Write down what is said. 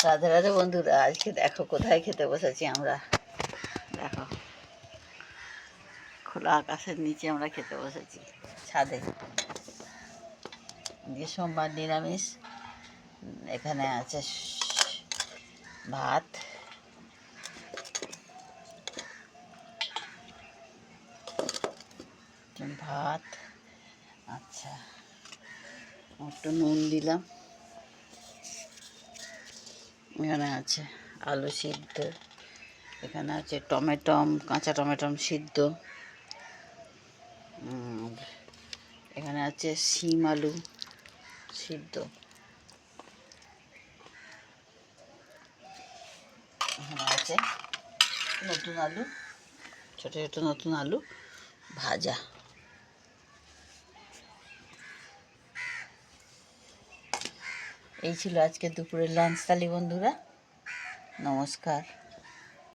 রাধে রাধে বন্ধুরা, আজকে দেখো কোথায় খেতে বসেছি আমরা। দেখো, খোলা আকাশের নিচে আমরা খেতে বসেছি, ছাদে। দিয়ে সোমবার নিরামিষ। এখানে আছে ভাত, ভাত, আচ্ছা একটু নুন দিলাম। এখানে আছে আলু সিদ্ধ, এখানে আছে টমেটম, কাঁচা টমেটম সিদ্ধ, এখানে আছে শিম আলু সিদ্ধ, এখানে আছে নতুন আলু, ছোটো ছোটো নতুন আলু ভাজা। এই ছিল আজকে দুপুরের লাঞ্চ থালি বন্ধুরা। নমস্কার।